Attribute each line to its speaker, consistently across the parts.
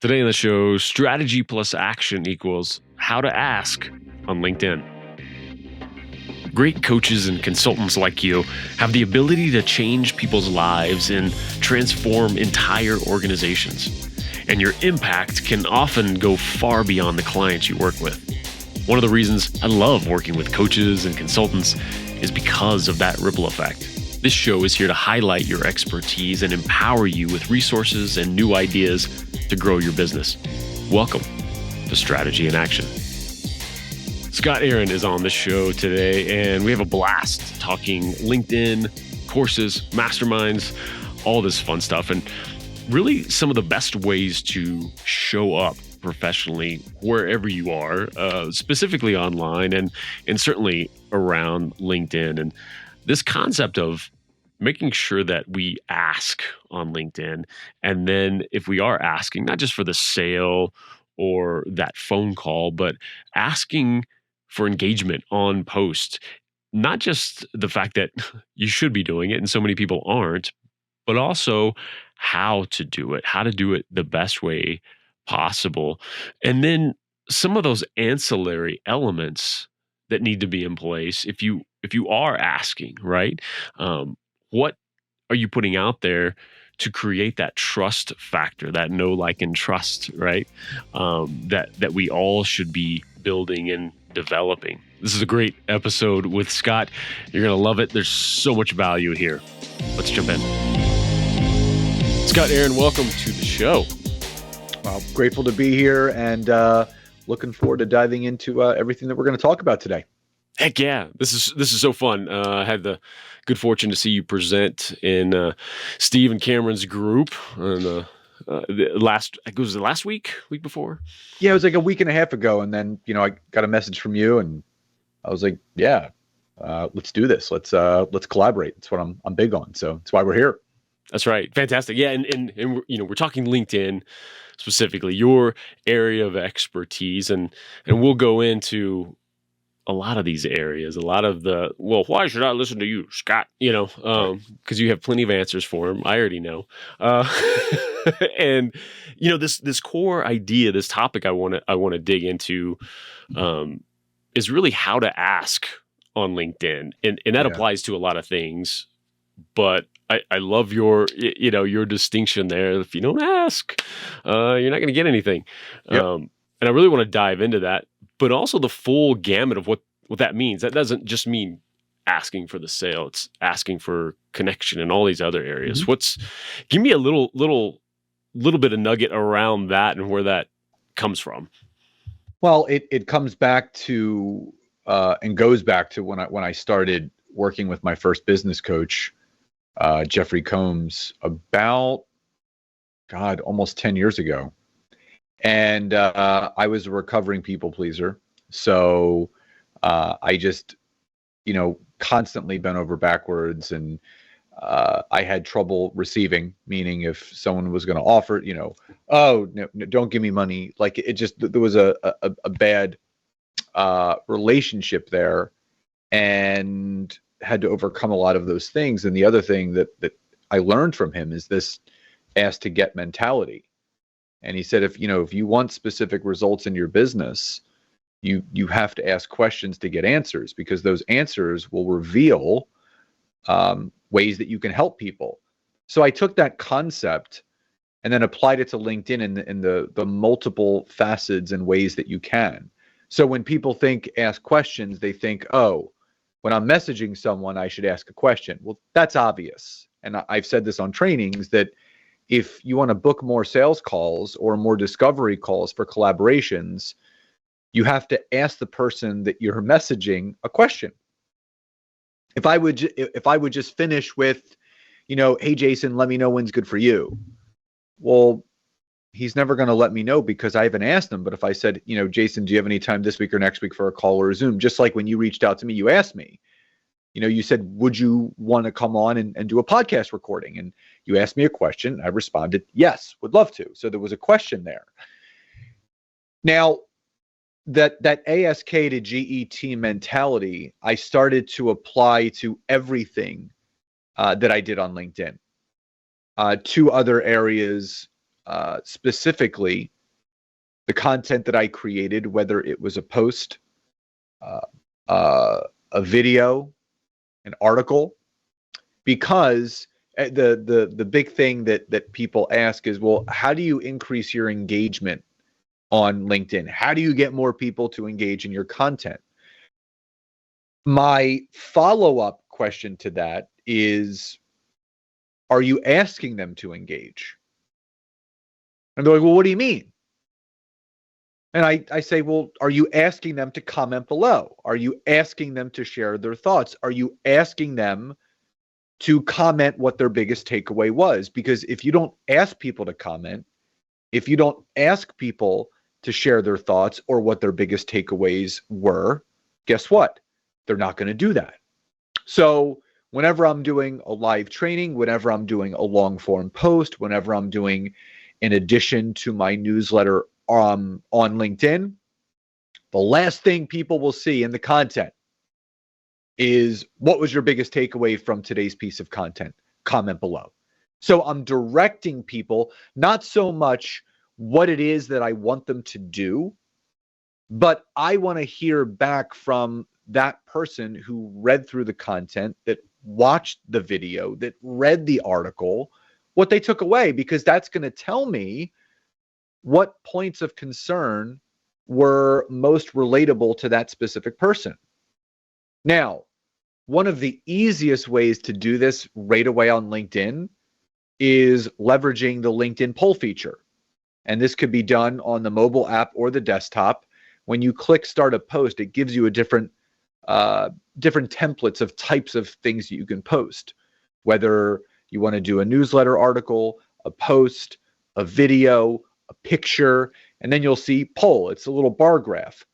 Speaker 1: Today on the show, strategy plus action equals how to ask on LinkedIn. Great coaches and consultants like you have the ability to change people's lives and transform entire organizations. And your impact can often go far beyond the clients you work with. One of the reasons I love working with coaches and consultants is because of that ripple effect. This show is here to highlight your expertise and empower you with resources and new ideas to grow your business. Welcome to Strategy in Action. Scott Aaron is on the show today, and we have a blast talking LinkedIn, courses, masterminds, all this fun stuff, and really some of the best ways to show up professionally wherever you are, specifically online and certainly around LinkedIn. And this concept of making sure that we ask on LinkedIn, and then if we are asking, not just for the sale or that phone call, but asking for engagement on post, not just the fact that you should be doing it and so many people aren't, but also how to do it the best way possible. And then some of those ancillary elements that need to be in place if you are asking, right? What are you putting out there to create that trust factor, that know, like, and trust, right? That we all should be building and developing. This is a great episode with Scott. You're going to love it. There's so much value here. Let's jump in. Scott Aaron, welcome to the show.
Speaker 2: Well, grateful to be here and looking forward to diving into everything that we're going to talk about today.
Speaker 1: Heck yeah. This is so fun. I had the good fortune to see you present in Steve and Cameron's group on was it last week before?
Speaker 2: Yeah, it was like a week and a half ago. And then, I got a message from you and I was like, yeah, let's do this. Let's collaborate. That's what I'm big on. So that's why we're here.
Speaker 1: That's right. Fantastic. Yeah. And we're talking LinkedIn specifically, your area of expertise, and we'll go into a lot of these areas, a lot of why should I listen to you, Scott? Because you have plenty of answers for him. I already know. And this core idea, this topic I want to dig into, is really how to ask on LinkedIn, and that applies to a lot of things. But I love your distinction there. If you don't ask, you're not going to get anything.
Speaker 2: Yep.
Speaker 1: And I really want to dive into that, but also the full gamut of what that means. That doesn't just mean asking for the sale. It's asking for connection in all these other areas.
Speaker 2: Mm-hmm.
Speaker 1: Give me a little bit of nugget around that and where that comes from.
Speaker 2: Well, it comes back to and goes back to when I started working with my first business coach, Jeffrey Combs, about almost 10 years ago. And I was a recovering people pleaser. So I just, constantly bent over backwards, and I had trouble receiving, meaning if someone was going to offer, oh, no, don't give me money. Like there was a bad relationship there, and had to overcome a lot of those things. And the other thing that I learned from him is this ask to get mentality. And he said, if you want specific results in your business, you have to ask questions to get answers, because those answers will reveal ways that you can help people. So I took that concept and then applied it to LinkedIn in the multiple facets and ways that you can. So when people ask questions, they think, oh, when I'm messaging someone, I should ask a question. Well, that's obvious. And I've said this on trainings that if you want to book more sales calls or more discovery calls for collaborations, you have to ask the person that you're messaging a question. If I would just finish with, hey, Jason, let me know when's good for you. Well, he's never going to let me know because I haven't asked him. But if I said, Jason, do you have any time this week or next week for a call or a Zoom? Just like when you reached out to me, you asked me, you said, would you want to come on and do a podcast recording? And you asked me a question. I responded, yes, would love to. So there was a question there. Now, that ASK to GET mentality, I started to apply to everything that I did on LinkedIn. Two other areas specifically the content that I created, whether it was a post, uh, a video, an article, because the big thing that people ask is, well, how do you increase your engagement on LinkedIn? How do you get more people to engage in your content? My follow-up question to that is, are you asking them to engage? And they're like, well, what do you mean? And I say, well, are you asking them to comment below? Are you asking them to share their thoughts? Are you asking them to comment what their biggest takeaway was? Because if you don't ask people to comment, if you don't ask people to share their thoughts or what their biggest takeaways were, guess what? They're not going to do that. So whenever I'm doing a live training, whenever I'm doing a long form post, whenever I'm doing in addition to my newsletter on LinkedIn, the last thing people will see in the content is, what was your biggest takeaway from today's piece of content? Comment below. So I'm directing people, not so much what it is that I want them to do, but I want to hear back from that person who read through the content, that watched the video, that read the article, what they took away, because that's going to tell me what points of concern were most relatable to that specific person. Now, one of the easiest ways to do this right away on LinkedIn is leveraging the LinkedIn poll feature. And this could be done on the mobile app or the desktop. When you click start a post, it gives you a different templates of types of things that you can post, whether you want to do a newsletter article, a post, a video, a picture, and then you'll see poll. It's a little bar graph.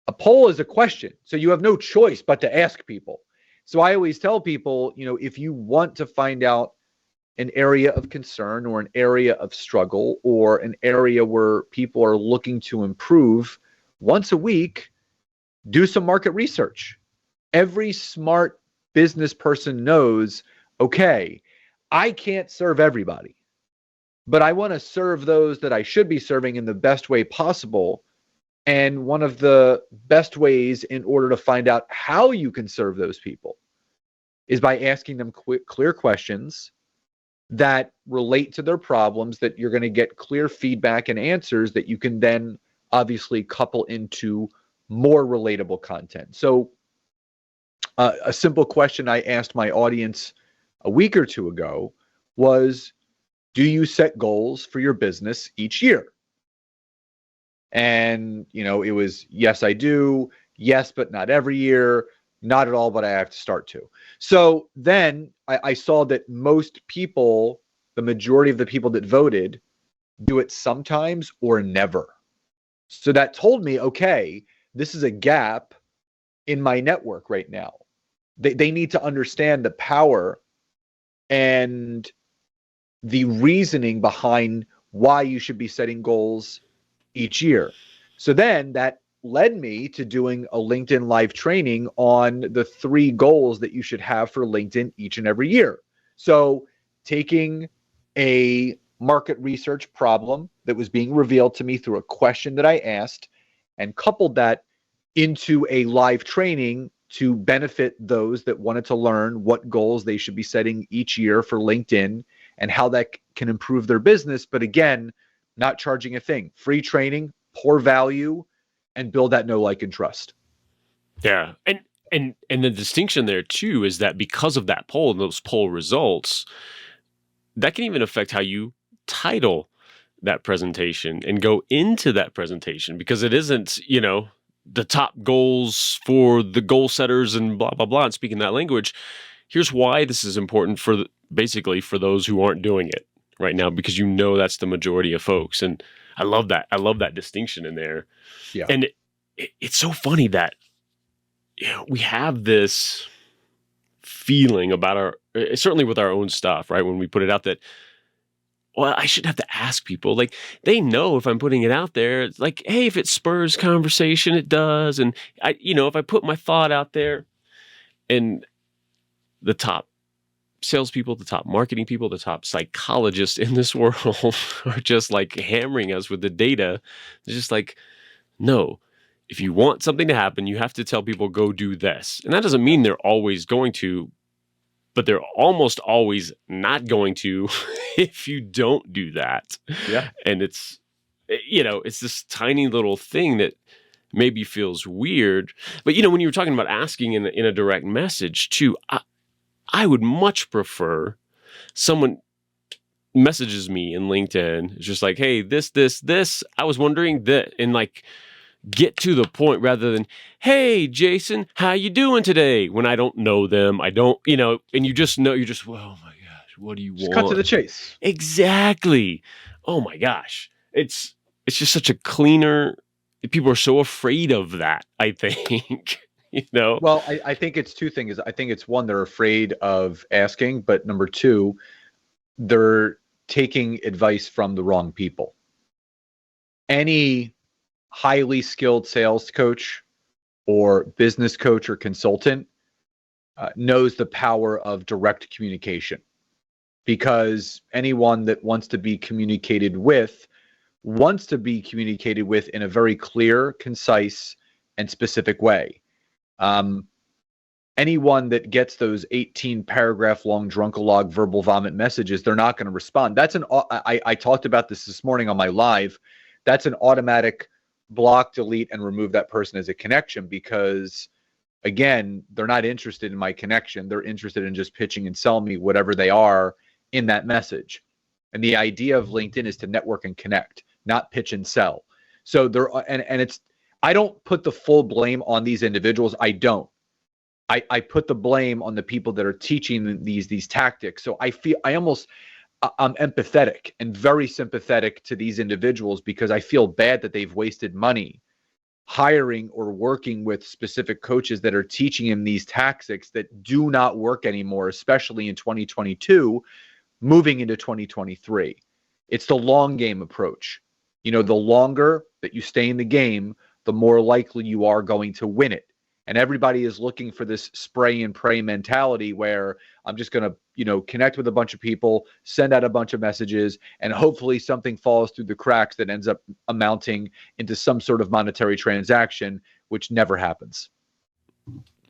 Speaker 2: A poll is a question, so you have no choice but to ask people. So I always tell people, if you want to find out an area of concern or an area of struggle or an area where people are looking to improve, once a week, do some market research. Every smart business person knows, okay, I can't serve everybody, but I want to serve those that I should be serving in the best way possible. And one of the best ways in order to find out how you can serve those people is by asking them clear questions that relate to their problems, that you're going to get clear feedback and answers that you can then obviously couple into more relatable content. So a simple question I asked my audience a week or two ago was, do you set goals for your business each year? And, it was, yes, I do. Yes, but not every year. Not at all, but I have to start to. So then I saw that most people, the majority of the people that voted, do it sometimes or never. So that told me, okay, this is a gap in my network right now. They need to understand the power and the reasoning behind why you should be setting goals each year. So then that led me to doing a LinkedIn live training on the 3 goals that you should have for LinkedIn each and every year. So taking a market research problem that was being revealed to me through a question that I asked and coupled that into a live training to benefit those that wanted to learn what goals they should be setting each year for LinkedIn and how that can improve their business. But again, not charging a thing, free training, poor value, and build that know, like, and trust.
Speaker 1: Yeah. And the distinction there too is that because of that poll and those poll results, that can even affect how you title that presentation and go into that presentation, because it isn't, the top goals for the goal setters and blah, blah, blah, and speaking that language. Here's why this is important for basically for those who aren't doing it right now, because that's the majority of folks. And I love that. I love that distinction in there.
Speaker 2: Yeah.
Speaker 1: And it's so funny that we have this feeling about certainly with our own stuff, right? When we put it out that, well, I shouldn't have to ask people. Like, they know if I'm putting it out there, it's like, hey, if it spurs conversation, it does. And if I put my thought out there, and the top salespeople, the top marketing people, the top psychologists in this world are just like hammering us with the data. It's just like, no, if you want something to happen, you have to tell people go do this. And that doesn't mean they're always going to, but they're almost always not going to if you don't do that.
Speaker 2: Yeah.
Speaker 1: And it's, it's this tiny little thing that maybe feels weird. But, when you were talking about asking in a direct message too, I would much prefer someone messages me in LinkedIn. It's just like, hey, this, I was wondering that, and like get to the point rather than, hey, Jason, how you doing today? When I don't know them, I don't, and you just know, you're just, well, oh my gosh, what do you want?
Speaker 2: Cut to the chase.
Speaker 1: Exactly. Oh my gosh. It's just such a cleaner, people are so afraid of that, I think.
Speaker 2: Well, I think it's two things. I think it's one, they're afraid of asking, but number two, they're taking advice from the wrong people. Any highly skilled sales coach or business coach or consultant knows the power of direct communication, because anyone that wants to be communicated with wants to be communicated with in a very clear, concise, and specific way. Anyone that gets those 18 paragraph long drunkalog verbal vomit messages, they're not going to respond. I talked about this morning on my live. That's an automatic block, delete, and remove that person as a connection, because again, they're not interested in my connection. They're interested in just pitching and selling me whatever they are in that message. And the idea of LinkedIn is to network and connect, not pitch and sell. So I don't put the full blame on these individuals. I don't. I put the blame on the people that are teaching these tactics. So I'm empathetic and very sympathetic to these individuals, because I feel bad that they've wasted money hiring or working with specific coaches that are teaching them these tactics that do not work anymore, especially in 2022, moving into 2023. It's the long game approach. The longer that you stay in the game, the more likely you are going to win it. And everybody is looking for this spray and pray mentality where I'm just going to, connect with a bunch of people, send out a bunch of messages, and hopefully something falls through the cracks that ends up amounting into some sort of monetary transaction, which never happens.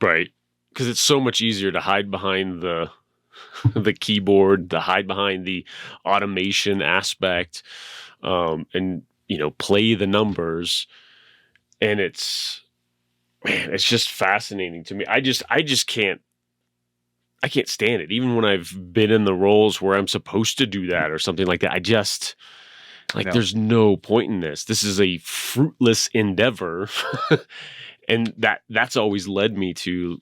Speaker 1: Right. Because it's so much easier to hide behind the keyboard, to hide behind the automation aspect, and, play the numbers. And it's just fascinating to me. I can't stand it. Even when I've been in the roles where I'm supposed to do that or something like that, there's no point in this. This is a fruitless endeavor. And that's always led me to,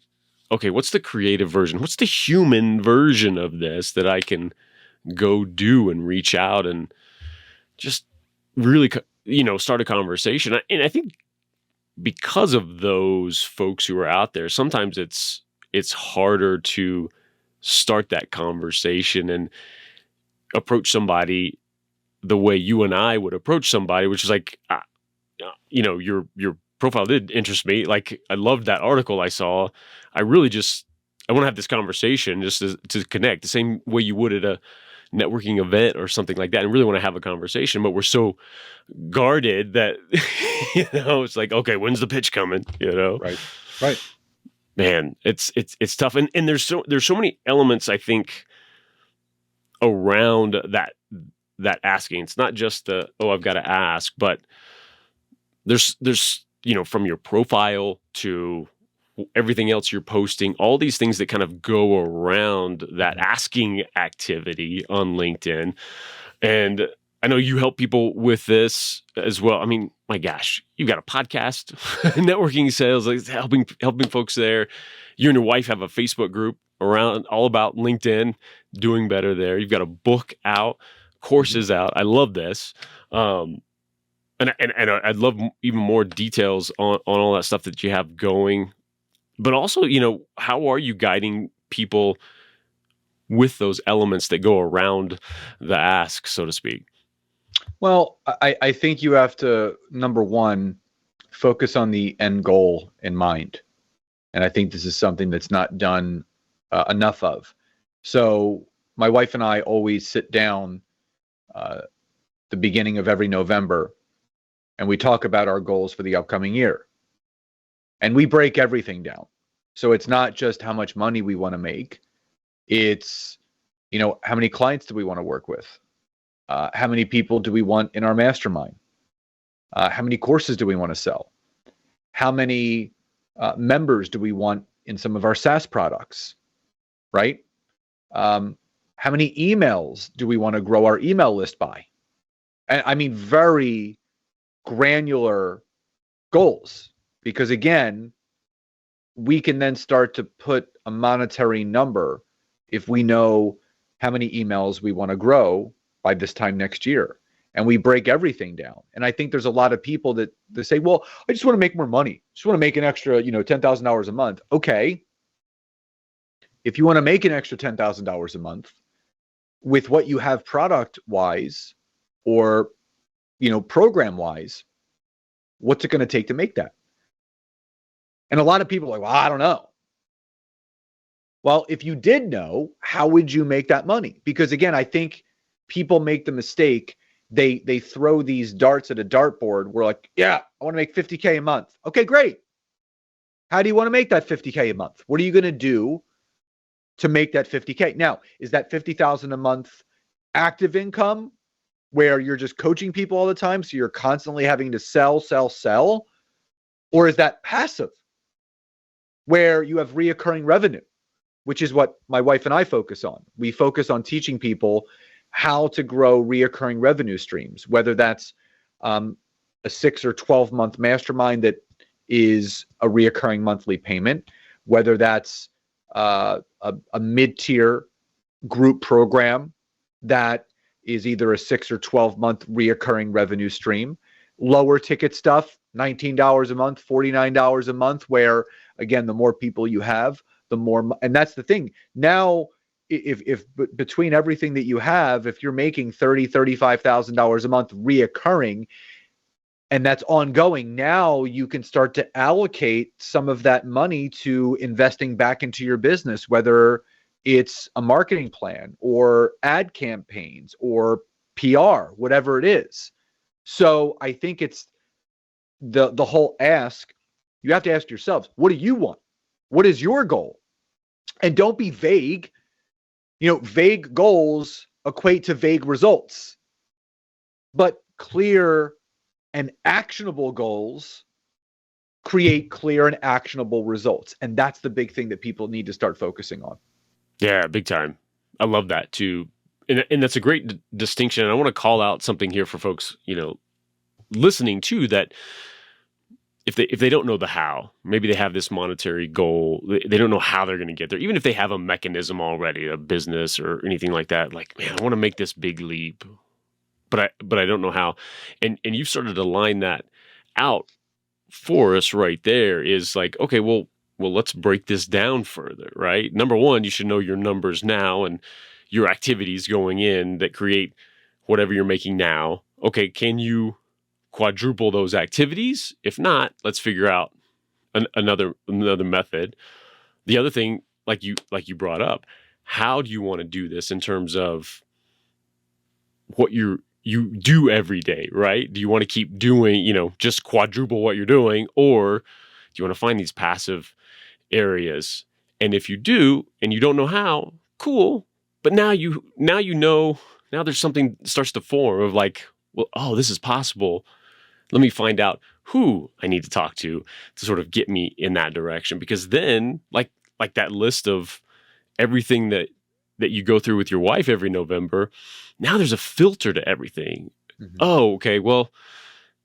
Speaker 1: okay, what's the creative version? What's the human version of this that I can go do and reach out and just really, start a conversation? And I think because of those folks who are out there, sometimes it's harder to start that conversation and approach somebody the way you and I would approach somebody, which is like, your profile did interest me. Like, I loved that article I saw. I want to have this conversation just to connect the same way you would at a networking event or something like that, and really want to have a conversation, but we're so guarded that it's like, okay, when's the pitch coming?
Speaker 2: Right.
Speaker 1: Man, it's tough, and there's so many elements, I think, around that asking. It's not just I've got to ask, but there's from your profile to everything else you're posting, all these things that kind of go around that asking activity on LinkedIn. And I know you help people with this as well. I mean, my gosh, you've got a podcast, networking sales, like helping folks there. You and your wife have a Facebook group around all about LinkedIn, doing better there. You've got a book out, courses out. I love this. And I'd love even more details on all that stuff that you have going. But also, how are you guiding people with those elements that go around the ask, so to speak?
Speaker 2: Well, I think you have to, number one, focus on the end goal in mind. And I think this is something that's not done enough of. So my wife and I always sit down the beginning of every November, and we talk about our goals for the upcoming year. And we break everything down. So it's not just how much money we want to make. It's, how many clients do we want to work with? How many people do we want in our mastermind? How many courses do we want to sell? How many members do we want in some of our SaaS products, right? How many emails do we want to grow our email list by? And I mean, very granular goals, because again, we can then start to put a monetary number if we know how many emails we want to grow by this time next year. And we break everything down. And I think there's a lot of people that they say, well, I just want to make more money. Just want to make an extra, $10,000 a month. Okay. If you want to make an extra $10,000 a month with what you have product wise or, program wise, what's it going to take to make that? And a lot of people are like, well, I don't know. Well, if you did know, how would you make that money? Because again, I think people make the mistake. They throw these darts at a dartboard. We're like, yeah, I want to make 50K a month. Okay, great. How do you want to make that 50K a month? What are you going to do to make that 50K? Now, is that 50,000 a month active income where you're just coaching people all the time, so you're constantly having to sell? Or is that passive where you have reoccurring revenue, which is what my wife and I focus on? We focus on teaching people how to grow reoccurring revenue streams, whether that's a 6 or 12 month mastermind that is a reoccurring monthly payment, whether that's a mid-tier group program that is either a 6 or 12 month reoccurring revenue stream, lower ticket stuff, $19 a month, $49 a month, where again, the more people you have, the more, and that's the thing. Now, if between everything that you have, if you're making $35,000 a month reoccurring, and that's ongoing, now you can start to allocate some of that money to investing back into your business, whether it's a marketing plan or ad campaigns or PR, whatever it is. So I think it's the whole ask. You have to ask yourselves, what do you want? What is your goal? And don't be vague. Vague goals equate to vague results, but clear and actionable goals create clear and actionable results. And that's the big thing that people need to start focusing on.
Speaker 1: Yeah, big time. I love that too. And that's a great distinction. And I want to call out something here for folks, listening to that. If they don't know the how, maybe they have this monetary goal, they don't know how they're going to get there. Even if they have a mechanism already, a business or anything like that, like, man, I want to make this big leap, but I don't know how. And you've started to line that out for us right there. Is like, okay, well, let's break this down further, right? Number one, you should know your numbers now and your activities going in that create whatever you're making now. Okay, can you quadruple those activities? If not, let's figure out another method. The other thing, like you brought up, how do you want to do this in terms of what you do every day, right? Do you want to keep doing, just quadruple what you're doing, or do you want to find these passive areas? And if you do, and you don't know how, cool. But now you know. Now there's something starts to form of like, well, oh, this is possible. Let me find out who I need to talk to sort of get me in that direction. Because then, like that list of everything that you go through with your wife every November, now there's a filter to everything. Mm-hmm. Oh, okay. Well,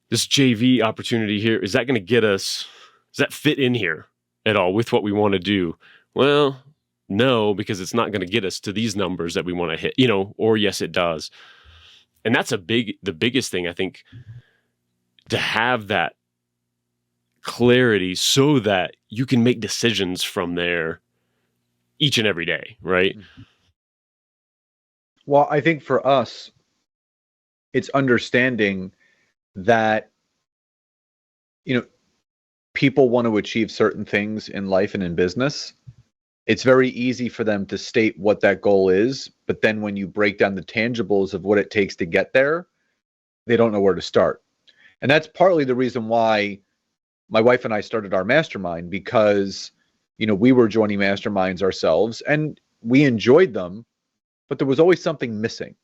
Speaker 1: this JV opportunity here, is that going to get us, does that fit in here at all with what we want to do? Well, no, because it's not going to get us to these numbers that we want to hit, or yes, it does. And that's the biggest thing, I think, to have that clarity so that you can make decisions from there each and every day, right?
Speaker 2: Well, I think for us, it's understanding that, people want to achieve certain things in life and in business. it's very easy for them to state what that goal is, but then when you break down the tangibles of what it takes to get there, they don't know where to start. And that's partly the reason why my wife and I started our mastermind, because, we were joining masterminds ourselves and we enjoyed them, but there was always something missing.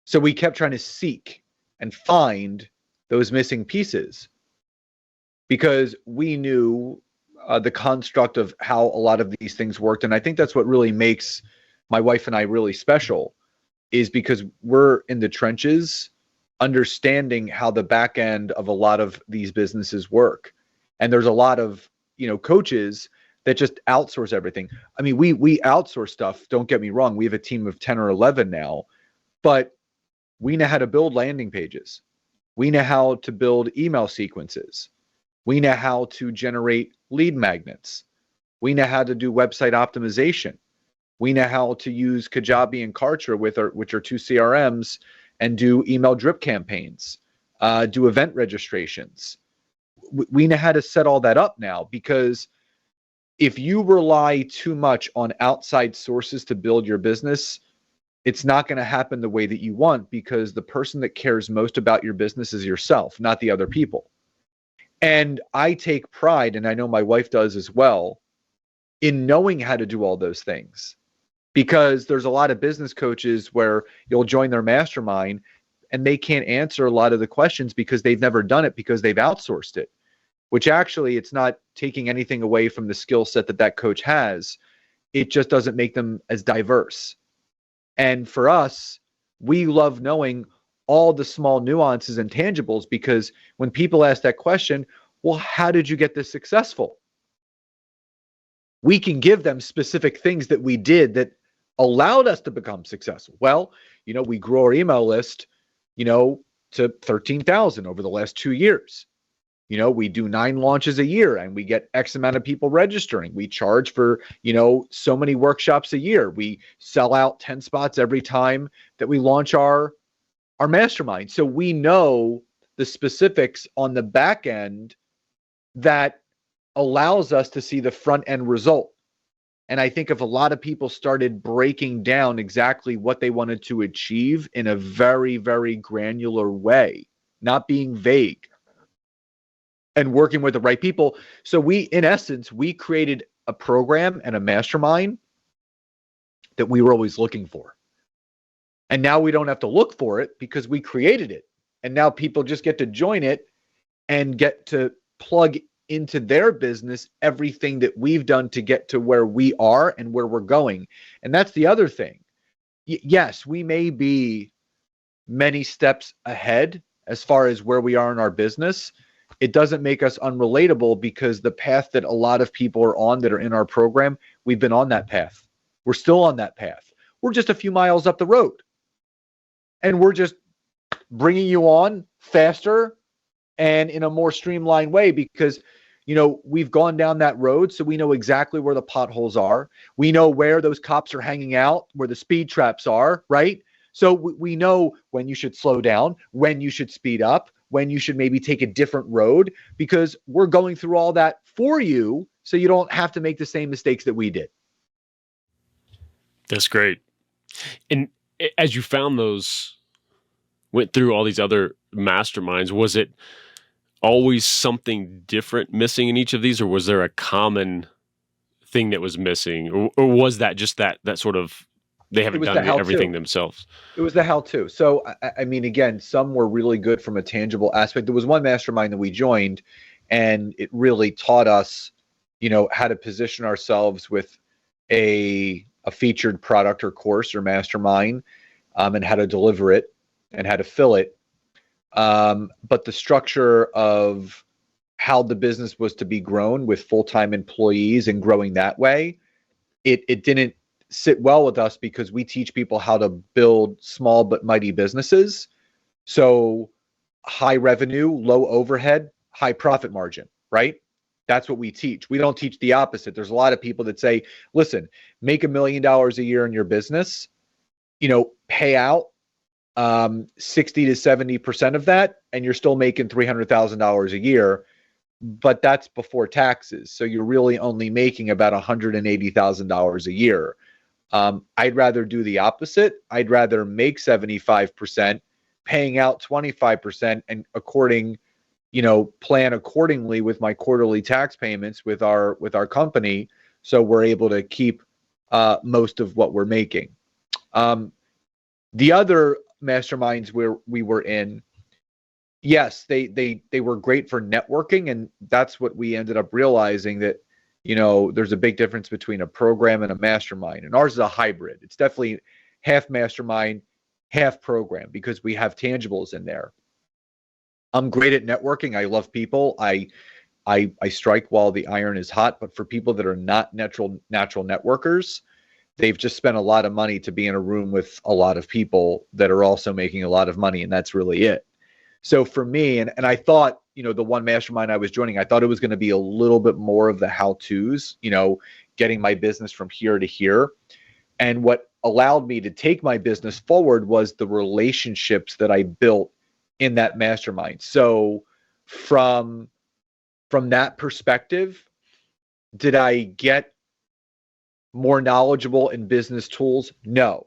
Speaker 2: So we kept trying to seek and find those missing pieces, because we knew the construct of how a lot of these things worked. And I think that's what really makes my wife and I really special, is because we're in the trenches understanding how the back end of a lot of these businesses work. And there's a lot of, coaches that just outsource everything. I mean, we outsource stuff, don't get me wrong. We have a team of 10 or 11 now, but we know how to build landing pages. We know how to build email sequences. We know how to generate lead magnets. We know how to do website optimization. We know how to use Kajabi and Kartra, which are two CRMs, and do email drip campaigns, do event registrations. We know how to set all that up now, because if you rely too much on outside sources to build your business, it's not going to happen the way that you want, because the person that cares most about your business is yourself, not the other people. And I take pride, and I know my wife does as well, in knowing how to do all those things. Because there's a lot of business coaches where you'll join their mastermind and they can't answer a lot of the questions because they've never done it, because they've outsourced it, which actually, it's not taking anything away from the skill set that coach has. It just doesn't make them as diverse. And for us, we love knowing all the small nuances and tangibles, because when people ask that question, well, how did you get this successful? We can give them specific things that we did that allowed us to become successful. Well, we grew our email list, to 13,000 over the last 2 years. We do 9 launches a year and we get X amount of people registering. We charge for, so many workshops a year. We sell out 10 spots every time that we launch our mastermind. So we know the specifics on the back end that allows us to see the front end result. And I think if a lot of people started breaking down exactly what they wanted to achieve in a very, very granular way, not being vague, and working with the right people. So in essence, we created a program and a mastermind that we were always looking for. And now we don't have to look for it, because we created it. And now people just get to join it and get to plug into their business everything that we've done to get to where we are and where we're going. And that's the other thing. Yes, we may be many steps ahead as far as where we are in our business. It doesn't make us unrelatable, because the path that a lot of people are on that are in our program, we've been on that path. We're still on that path. We're just a few miles up the road. And we're just bringing you on faster and in a more streamlined way, because we've gone down that road, so we know exactly where the potholes are. We know where those cops are hanging out, where the speed traps are, right? So we know when you should slow down, when you should speed up, when you should maybe take a different road, because we're going through all that for you, so you don't have to make the same mistakes that we did.
Speaker 1: That's great. And as you went through all these other masterminds, was it always something different missing in each of these, or was there a common thing that was missing, or was that just that sort of, they haven't done everything themselves?
Speaker 2: It was the how-to. So, I mean, again, some were really good from a tangible aspect. There was one mastermind that we joined, and it really taught us, how to position ourselves with a featured product or course or mastermind, and how to deliver it and how to fill it. But the structure of how the business was to be grown with full-time employees and growing that way, it didn't sit well with us, because we teach people how to build small but mighty businesses. So high revenue, low overhead, high profit margin, right? That's what we teach. We don't teach the opposite. There's a lot of people that say, listen, make $1 million a year in your business, pay out 60 to 70% of that, and you're still making $300,000 a year. but that's before taxes. So you're really only making about $180,000 a year. I'd rather do the opposite. I'd rather make 75%, paying out 25%, and plan accordingly with my quarterly tax payments with our company, so we're able to keep most of what we're making. The other masterminds where we were in, yes, they were great for networking, and that's what we ended up realizing, that there's a big difference between a program and a mastermind, and ours is a hybrid. It's definitely half mastermind, half program, because we have tangibles in there. I'm great at networking. I love people. I strike while the iron is hot. But for people that are not natural networkers, they've just spent a lot of money to be in a room with a lot of people that are also making a lot of money, and that's really it. So for me, and I thought, the one mastermind I was joining, I thought it was going to be a little bit more of the how-tos, getting my business from here to here. And what allowed me to take my business forward was the relationships that I built in that mastermind. So from that perspective, did I get more knowledgeable in business tools? No.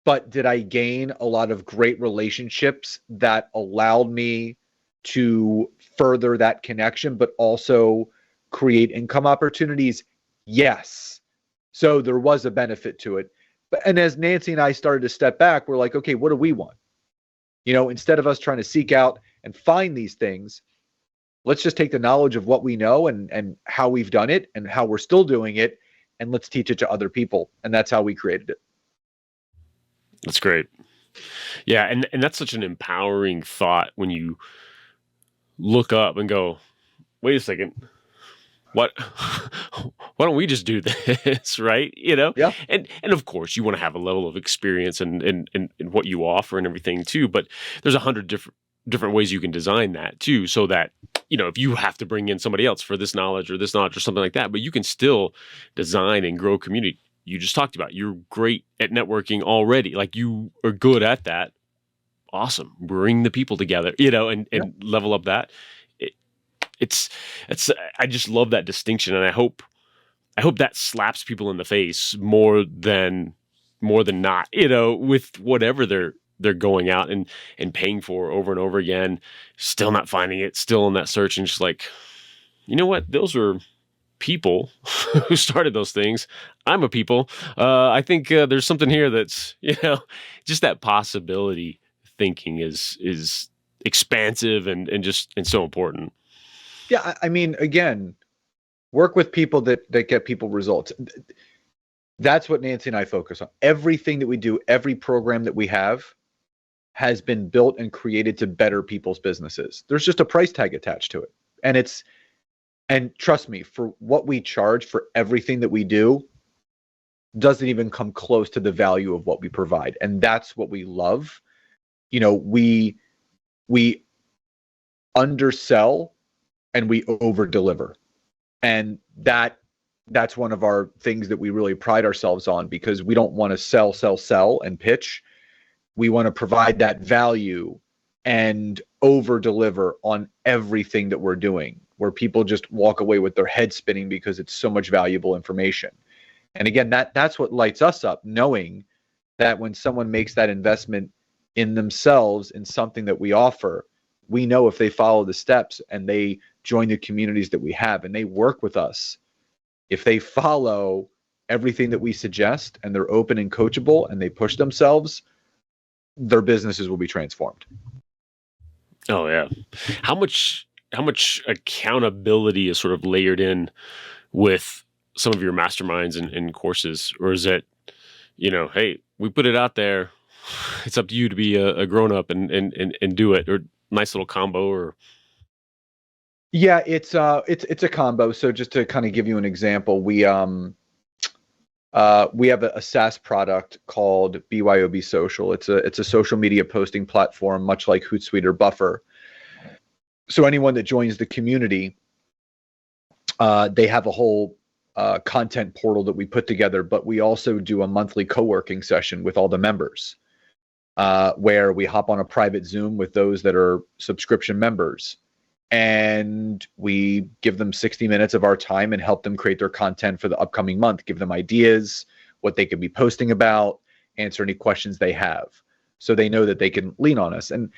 Speaker 2: But did I gain a lot of great relationships that allowed me to further that connection, but also create income opportunities? Yes. So there was a benefit to it. And as Nancy and I started to step back, we're like, okay, what do we want? Instead of us trying to seek out and find these things, let's just take the knowledge of what we know and how we've done it and how we're still doing it, and let's teach it to other people. And that's how we created it.
Speaker 1: That's great. Yeah, and that's such an empowering thought when you look up and go, wait a second, why don't we just do this, right?
Speaker 2: Yeah.
Speaker 1: And of course you want to have a level of experience and what you offer and everything too, but there's 100 different ways you can design that too, so that if you have to bring in somebody else for this knowledge or something like that, but you can still design and grow community. You just talked about, you're great at networking already, like you are good at that. Awesome. Bring the people together, and level up that. It's I just love that distinction, and I hope that slaps people in the face more than not, with whatever they're going out and paying for over and over again, still not finding it, still in that search, and just like, you know what? Those were people who started those things. I'm a people. I think there's something here that's, just that possibility thinking is expansive and so important.
Speaker 2: Yeah, I mean, again, work with people that get people results. That's what Nancy and I focus on. Everything that we do, every program that we have, has been built and created to better people's businesses. There's just a price tag attached to it. And trust me, for what we charge for everything that we do, doesn't even come close to the value of what we provide. And that's what we love. We undersell and we over deliver. And that's one of our things that we really pride ourselves on, because we don't want to sell and pitch. We want to provide that value and over deliver on everything that we're doing, where people just walk away with their head spinning because it's so much valuable information. And again, that's what lights us up, knowing that when someone makes that investment in themselves, in something that we offer, we know if they follow the steps and they join the communities that we have and they work with us, if they follow everything that we suggest and they're open and coachable and they push themselves, their businesses will be transformed.
Speaker 1: Oh yeah. How much accountability is sort of layered in with some of your masterminds and courses? Or is it, hey, we put it out there, it's up to you to be a grown up and do it, or nice little combo? Or
Speaker 2: yeah, it's a combo. So just to kind of give you an example, we have a SaaS product called BYOB Social. It's a social media posting platform, much like Hootsuite or Buffer. So anyone that joins the community, they have a whole content portal that we put together, but we also do a monthly co-working session with all the members, where we hop on a private Zoom with those that are subscription members. and we give them 60 minutes of our time and help them create their content for the upcoming month, give them ideas, what they could be posting about, answer any questions they have, so they know that they can lean on us. And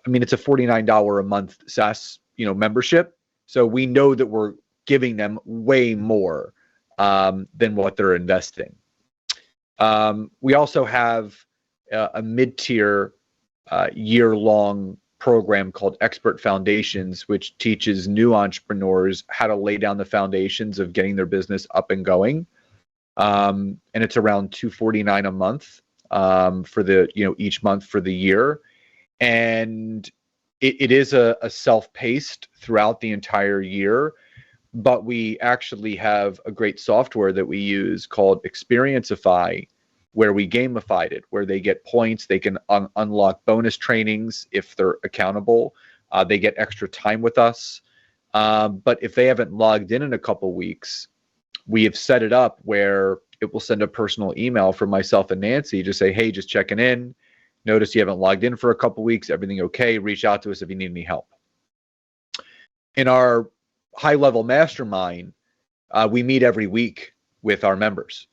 Speaker 2: I mean, it's a $49 a month SaaS, membership. So we know that we're giving them way more than what they're investing. We also have a mid-tier year-long program called Expert Foundations, which teaches new entrepreneurs how to lay down the foundations of getting their business up and going. And it's around $249 a month for the, each month for the year. And it is a self-paced throughout the entire year, but we actually have a great software that we use called Experienceify, where we gamified it, where they get points, they can unlock bonus trainings if they're accountable, they get extra time with us. But if they haven't logged in a couple weeks, we have set it up where it will send a personal email from myself and Nancy, just say, hey, just checking in. Notice you haven't logged in for a couple weeks. Everything okay? Reach out to us if you need any help. In our high-level mastermind, we meet every week with our members.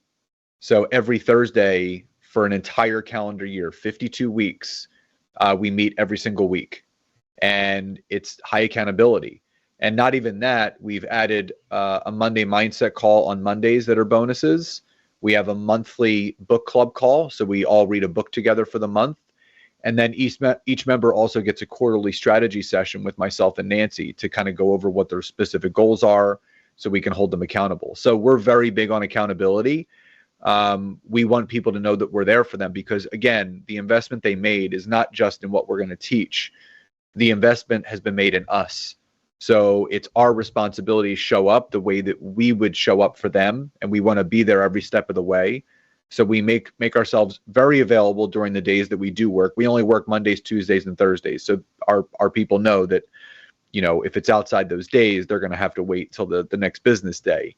Speaker 2: So every Thursday for an entire calendar year, 52 weeks, we meet every single week. And it's high accountability. And not even that, we've added a Monday mindset call on Mondays that are bonuses. We have a monthly book club call, so we all read a book together for the month. And then each member also gets a quarterly strategy session with myself and Nancy to kind of go over what their specific goals are so we can hold them accountable. So we're very big on accountability. We want people to know that we're there for them because, again, the investment they made is not just in what we're going to teach. The investment has been made in us. So it's our responsibility to show up the way that we would show up for them, and we want to be there every step of the way. So we make ourselves very available during the days that we do work. We only work Mondays, Tuesdays, and Thursdays. So our people know that, if it's outside those days, they're going to have to wait till the next business day.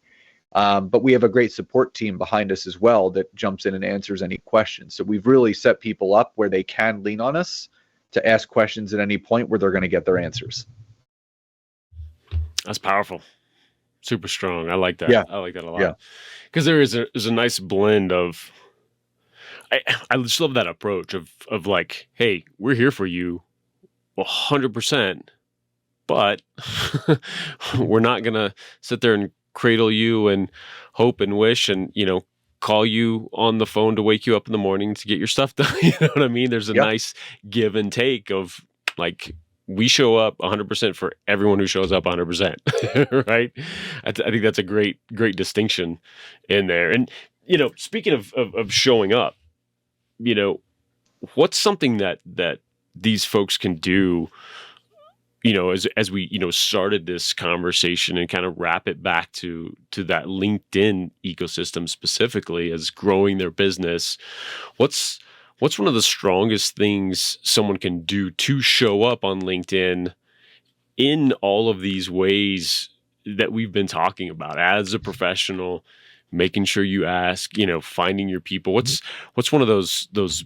Speaker 2: But we have a great support team behind us as well that jumps in and answers any questions. So we've really set people up where they can lean on us to ask questions at any point where they're going to get their answers.
Speaker 1: That's powerful. Super strong. I like that.
Speaker 2: Yeah.
Speaker 1: I like that a lot.
Speaker 2: Yeah.
Speaker 1: Because there's a nice blend of, I just love that approach of like, hey, we're here for you 100%, but we're not going to sit there and cradle you and hope and wish and, call you on the phone to wake you up in the morning to get your stuff done. You know what I mean? There's a nice give and take of like, we show up 100% for everyone who shows up 100%, right? I think that's a great distinction in there. And, speaking of showing up, what's something that these folks can do, as we, started this conversation and kind of wrap it back to that LinkedIn ecosystem specifically as growing their business, what's one of the strongest things someone can do to show up on LinkedIn in all of these ways that we've been talking about as a professional, making sure you ask, finding your people? What's one of those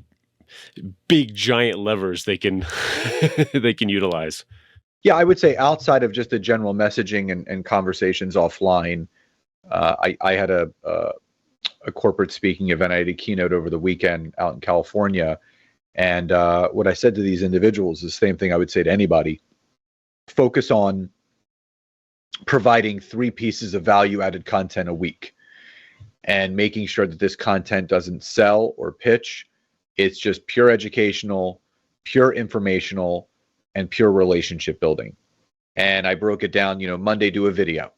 Speaker 1: big giant levers they can they can utilize?
Speaker 2: Yeah, I would say outside of just the general messaging and conversations offline, I had a corporate speaking event. I had a keynote over the weekend out in California. And what I said to these individuals is the same thing I would say to anybody. Focus on providing 3 pieces of value-added content a week and making sure that this content doesn't sell or pitch. It's just pure educational, pure informational, and pure relationship building. And I broke it down, Monday, do a video.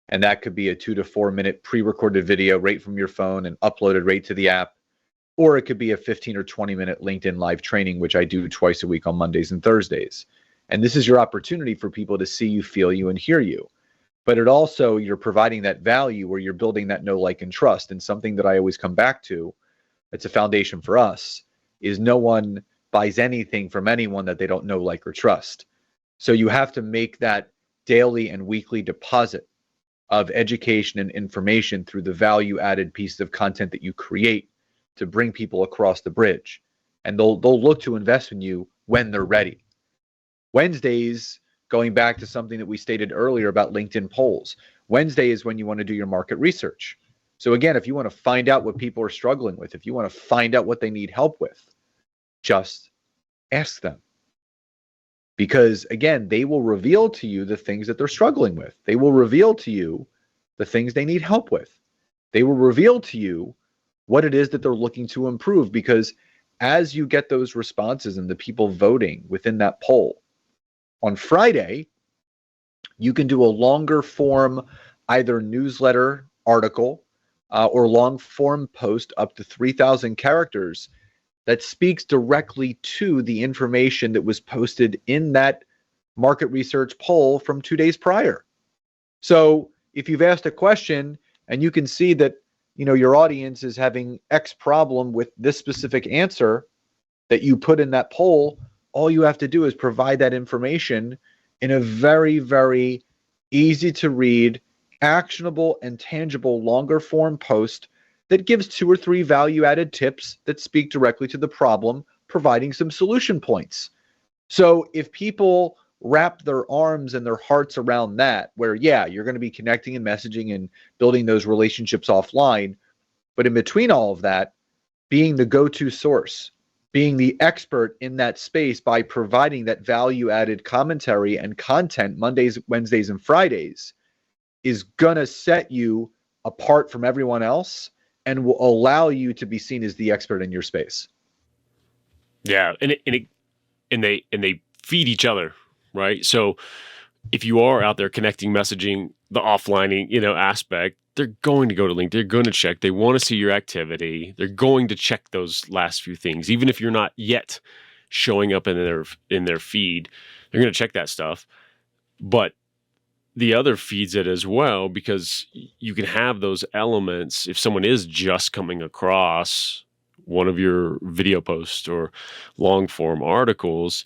Speaker 2: And that could be a 2 to 4 minute pre-recorded video right from your phone and uploaded right to the app. Or it could be a 15 or 20 minute LinkedIn live training, which I do twice a week on Mondays and Thursdays. And this is your opportunity for people to see you, feel you, and hear you. But it also, you're providing that value where you're building that know, like, and trust. And something that I always come back to, it's a foundation for us, is no one buys anything from anyone that they don't know, like, or trust. So you have to make that daily and weekly deposit of education and information through the value-added pieces of content that you create to bring people across the bridge. And they'll look to invest in you when they're ready. Wednesdays going back to something that we stated earlier about LinkedIn polls. Wednesday is when you want to do your market research. So again, if you want to find out what people are struggling with, if you want to find out what they need help with, just ask them. Because again, they will reveal to you the things that they're struggling with. They will reveal to you the things they need help with. They will reveal to you what it is that they're looking to improve, because as you get those responses and the people voting within that poll, on Friday, you can do a longer form, either newsletter article or long form post up to 3,000 characters that speaks directly to the information that was posted in that market research poll from 2 days prior. So if you've asked a question and you can see that your audience is having X problem with this specific answer that you put in that poll, all you have to do is provide that information in a very, very easy to read, actionable and tangible longer form post that gives 2 or 3 value-added tips that speak directly to the problem, providing some solution points. So if people wrap their arms and their hearts around that, where, yeah, you're going to be connecting and messaging and building those relationships offline, but in between all of that, being the go-to source, being the expert in that space by providing that value-added commentary and content Mondays, Wednesdays, and Fridays is going to set you apart from everyone else and will allow you to be seen as the expert in your space.
Speaker 1: Yeah, and they feed each other, right? So if you are out there connecting, messaging, the offlining, aspect, they're going to go to LinkedIn. They're going to check. They want to see your activity. They're going to check those last few things, even if you're not yet showing up in their feed. They're going to check that stuff, but the other feeds it as well, because you can have those elements if someone is just coming across one of your video posts or long form articles.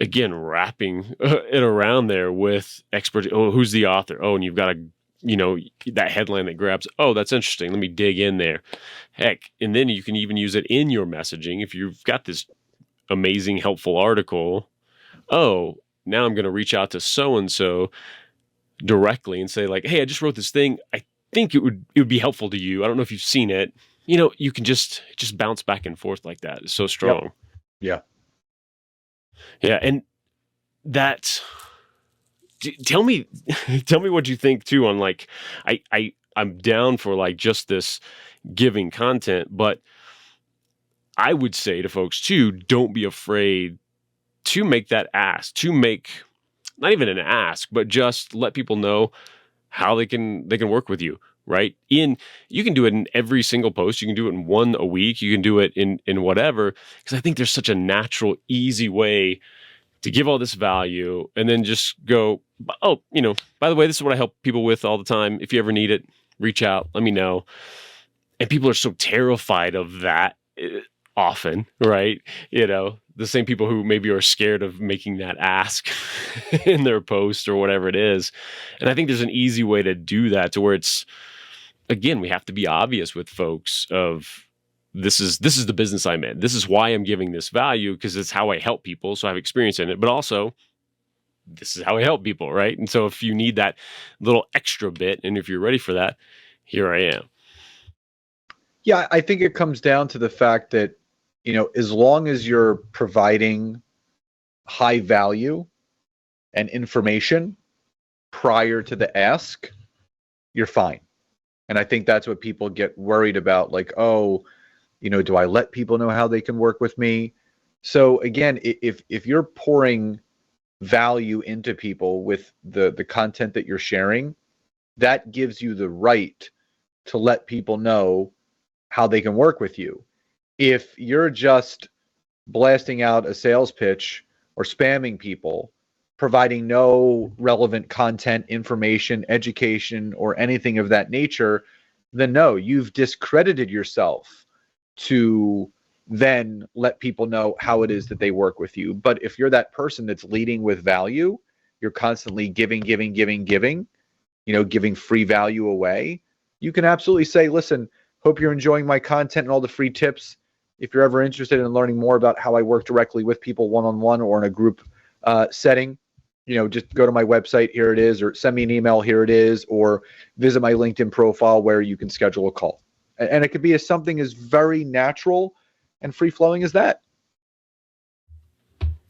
Speaker 1: Again, wrapping it around there with expert. Oh, who's the author? Oh, and you've got that headline that grabs. Oh, that's interesting. Let me dig in there. Heck, and then you can even use it in your messaging. If you've got this amazing, helpful article, oh, now I'm going to reach out to so-and-so directly and say, like, hey, I just wrote this thing. I think it would be helpful to you. I don't know if you've seen it. You can just bounce back and forth like that. It's so strong.
Speaker 2: Yep.
Speaker 1: Yeah. And that, tell me what you think too on, like, I'm down for like just this giving content, but I would say to folks too, don't be afraid to make that ask, to make not even an ask, but just let people know how they can work with you, right? You can do it in every single post. You can do it in one a week. You can do it in whatever, because I think there's such a natural, easy way to give all this value and then just go, oh, by the way, this is what I help people with all the time. If you ever need it, reach out, let me know. And people are so terrified of that often, right? The same people who maybe are scared of making that ask in their post or whatever it is. And I think there's an easy way to do that, to where it's, again, we have to be obvious with folks of, this is the business I'm in. This is why I'm giving this value, because it's how I help people. So I have experience in it, but also this is how I help people, right? And so if you need that little extra bit, and if you're ready for that, here I am.
Speaker 2: Yeah, I think it comes down to the fact that, as long as you're providing high value and information prior to the ask, you're fine. And I think that's what people get worried about. Like, oh, do I let people know how they can work with me? So again, if you're pouring value into people with the content that you're sharing, that gives you the right to let people know how they can work with you. If you're just blasting out a sales pitch or spamming people, providing no relevant content, information, education, or anything of that nature, then no, you've discredited yourself to then let people know how it is that they work with you. But if you're that person that's leading with value, you're constantly giving, giving free value away, you can absolutely say, listen, hope you're enjoying my content and all the free tips. If you're ever interested in learning more about how I work directly with people one-on-one or in a group setting, just go to my website, here it is, or send me an email, here it is, or visit my LinkedIn profile where you can schedule a call. And it could be something as very natural and free flowing as that.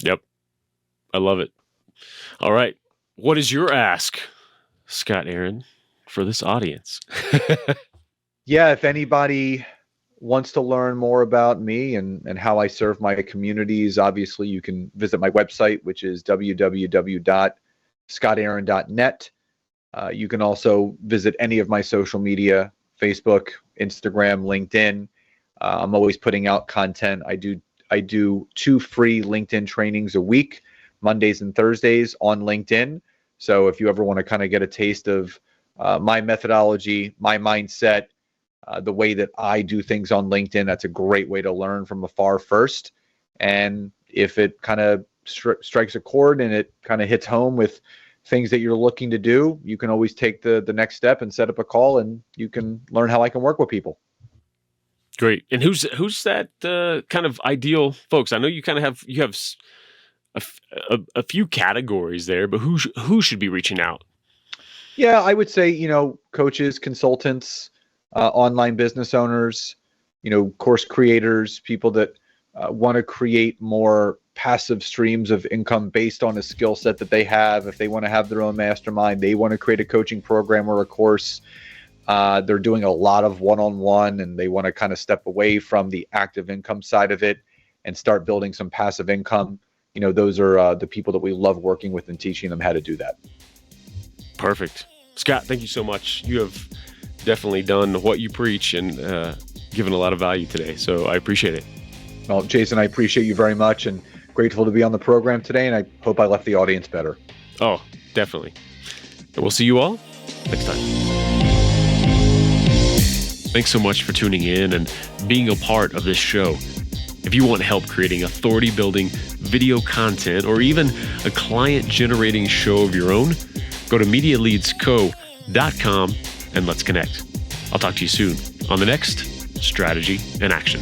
Speaker 1: Yep. I love it. All right. What is your ask, Scott Aaron, for this audience?
Speaker 2: Yeah, if anybody wants to learn more about me and how I serve my communities, obviously you can visit my website, which is www.scottaaron.net. You can also visit any of my social media, Facebook, Instagram, LinkedIn. I'm always putting out content. I do 2 free LinkedIn trainings a week, Mondays and Thursdays on LinkedIn. So if you ever want to kind of get a taste of my methodology, my mindset, the way that I do things on LinkedIn, that's a great way to learn from afar first. And if it kind of strikes a chord and it kind of hits home with things that you're looking to do, you can always take the next step and set up a call, and you can learn how I can work with people.
Speaker 1: Great. And who's that kind of ideal folks? I know you kind of have a few categories there, but who should be reaching out?
Speaker 2: Yeah, I would say, coaches, consultants, online business owners, course creators, people that want to create more passive streams of income based on a skill set that they have. If they want to have their own mastermind, they want to create a coaching program or a course. They're doing a lot of one-on-one and they want to kind of step away from the active income side of it and start building some passive income. Those are the people that we love working with and teaching them how to do that.
Speaker 1: Perfect. Scott, thank you so much. You have definitely done what you preach and given a lot of value today. So I appreciate it.
Speaker 2: Well, Jason, I appreciate you very much and grateful to be on the program today. And I hope I left the audience better.
Speaker 1: Oh, definitely. And we'll see you all next time. Thanks so much for tuning in and being a part of this show. If you want help creating authority building video content or even a client generating show of your own, go to MediaLeadsCo.com and let's connect. I'll talk to you soon on the next Strategy in Action.